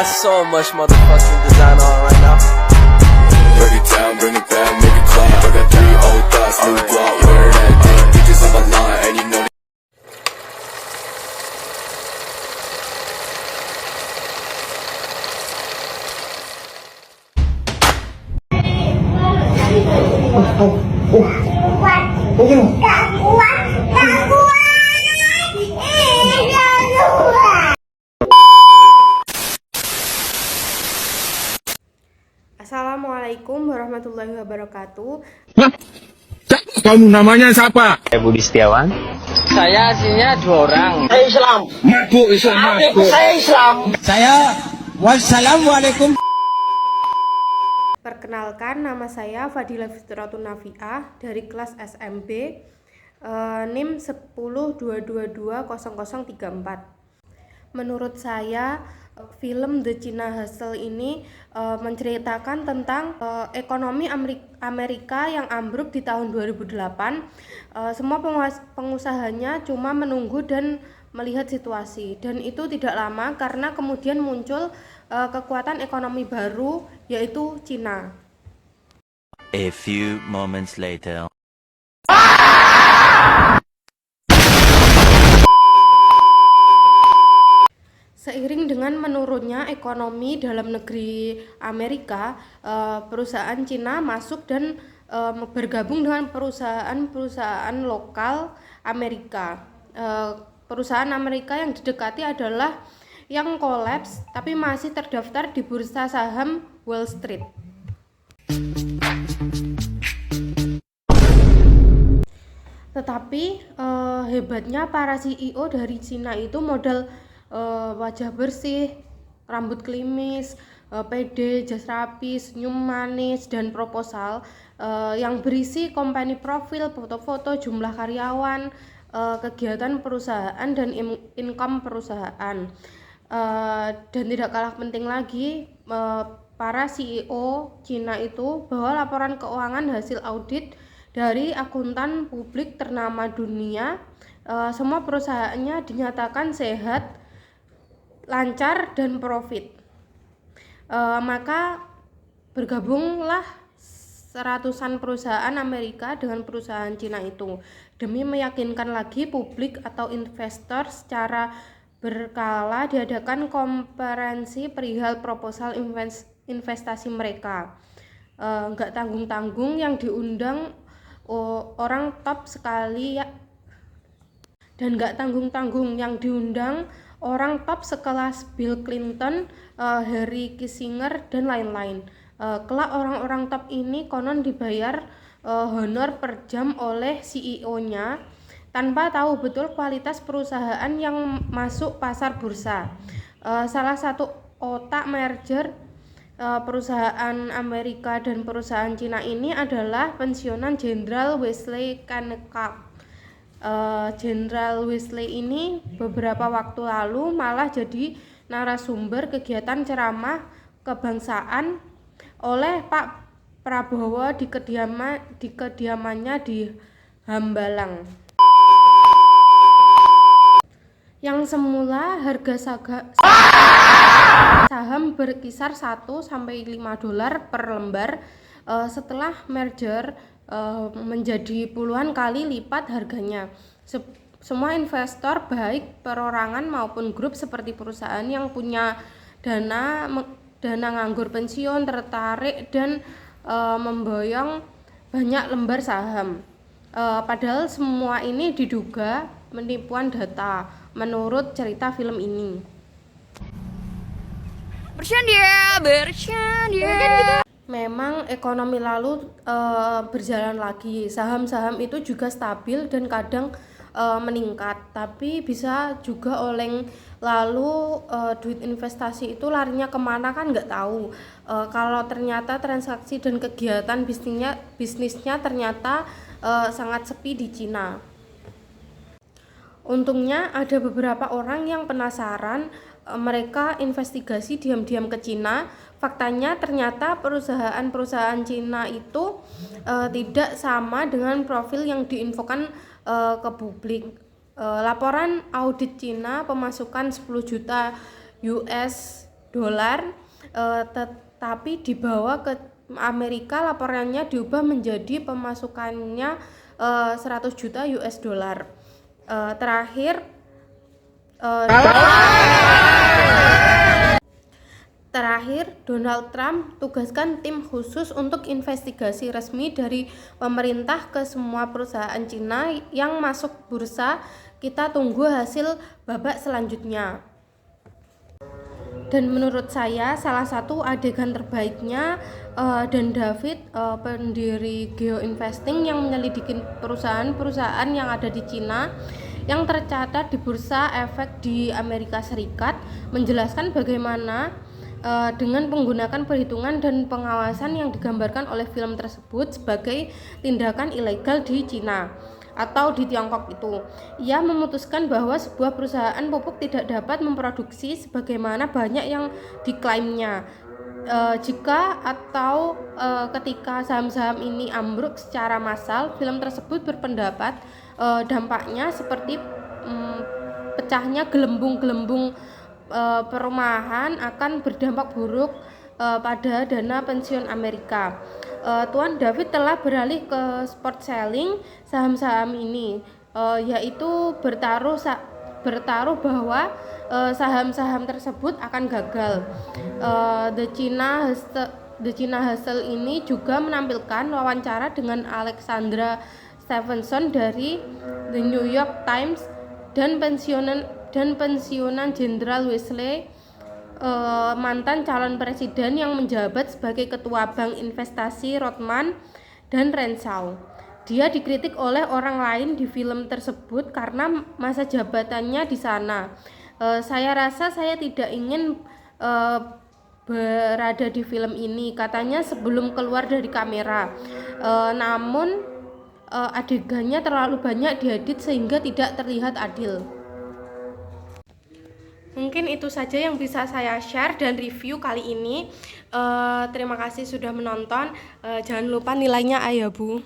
got so much motherfucking design on right now. Break it down, bring it back, make it clap. I got 3 old thoughts, new guap, where that dick. Bitches on my line, and you know. Assalamualaikum warahmatullahi wabarakatuh. Kamu namanya siapa? Saya Budi Setiawan. Saya aslinya 2 orang. Saya Islam. Mabuk Islam. Saya Islam. Saya wassalamualaikum. Perkenalkan, nama saya Fadilah Fitratun Nafiah dari kelas SMP, NIM 1022200034. Menurut saya, film The China Hustle ini menceritakan tentang ekonomi Amerika yang ambruk di tahun 2008. Semua pengusahanya cuma menunggu dan melihat situasi, dan itu tidak lama karena kemudian muncul kekuatan ekonomi baru, yaitu Cina. A few moments later. Seiring dengan menurunnya ekonomi dalam negeri Amerika, perusahaan Cina masuk dan bergabung dengan perusahaan lokal Amerika. Perusahaan Amerika yang didekati adalah yang kolaps tapi masih terdaftar di bursa saham Wall Street. Tetapi hebatnya para CEO dari Cina itu modal wajah bersih, rambut klimis, pede, jas rapi, senyum manis, dan proposal yang berisi company profil, foto-foto, jumlah karyawan, kegiatan perusahaan, dan income perusahaan. Dan tidak kalah penting lagi, para CEO Cina itu bahwa laporan keuangan hasil audit dari akuntan publik ternama dunia, semua perusahaannya dinyatakan sehat, lancar, dan profit. Maka bergabunglah seratusan perusahaan Amerika dengan perusahaan Cina itu demi meyakinkan lagi publik atau investor. Secara berkala diadakan konferensi perihal proposal investasi mereka. Nggak tanggung-tanggung yang diundang orang top sekali ya, dan nggak tanggung-tanggung yang diundang orang top sekelas Bill Clinton, Henry Kissinger, dan lain-lain. Kelak orang-orang top ini konon dibayar honor per jam oleh CEO-nya tanpa tahu betul kualitas perusahaan yang masuk pasar bursa. Salah satu otak merger perusahaan Amerika dan perusahaan Cina ini adalah pensiunan Jenderal Wesley Kennicott. Jenderal Wesley ini beberapa waktu lalu malah jadi narasumber kegiatan ceramah kebangsaan oleh Pak Prabowo di kediamannya di Hambalang. Yang semula harga saham berkisar 1-5 dolar per lembar, setelah merger menjadi puluhan kali lipat harganya. Semua investor, baik perorangan maupun grup seperti perusahaan yang punya dana nganggur pensiun, tertarik dan memboyong banyak lembar saham. Padahal semua ini diduga penipuan data menurut cerita film ini. Bercanda. Memang ekonomi lalu berjalan lagi, saham-saham itu juga stabil dan kadang meningkat, tapi bisa juga oleng. Lalu duit investasi itu larinya kemana kan nggak tahu. Kalau ternyata transaksi dan kegiatan bisnisnya ternyata sangat sepi di Cina. Untungnya ada beberapa orang yang penasaran, mereka investigasi diam-diam ke Cina. Faktanya ternyata perusahaan-perusahaan Cina itu tidak sama dengan profil yang diinfokan ke publik. Laporan audit Cina pemasukan 10 juta US tetapi dibawa ke Amerika, laporannya diubah menjadi pemasukannya 100 juta US dollar. Terakhir, Donald Trump tugaskan tim khusus untuk investigasi resmi dari pemerintah ke semua perusahaan Cina yang masuk bursa. Kita tunggu hasil babak selanjutnya. Dan menurut saya salah satu adegan terbaiknya Dan David, pendiri Geo Investing yang menyelidiki perusahaan-perusahaan yang ada di Cina yang tercatat di bursa efek di Amerika Serikat, menjelaskan bagaimana dengan menggunakan perhitungan dan pengawasan yang digambarkan oleh film tersebut sebagai tindakan ilegal di Cina atau di Tiongkok itu. Ia memutuskan bahwa sebuah perusahaan pupuk tidak dapat memproduksi sebagaimana banyak yang diklaimnya. Ketika saham-saham ini ambruk secara massal, film tersebut berpendapat dampaknya seperti pecahnya gelembung-gelembung perumahan akan berdampak buruk pada dana pensiun Amerika. Tuan David telah beralih ke short selling saham-saham ini, yaitu bertaruh bahwa saham-saham tersebut akan gagal. The China Hustle ini juga menampilkan wawancara dengan Alexandra Stevenson dari The New York Times dan pensiunan Jenderal Wesley, mantan calon presiden yang menjabat sebagai ketua bank investasi Rothman dan Renshaw. Dia dikritik oleh orang lain di film tersebut karena masa jabatannya di sana. Saya rasa saya tidak ingin berada di film ini, katanya sebelum keluar dari kamera. Namun adegannya terlalu banyak diedit sehingga tidak terlihat adil. Mungkin itu saja yang bisa saya share dan review kali ini. Terima kasih sudah menonton. Jangan lupa nilainya A ya Bu.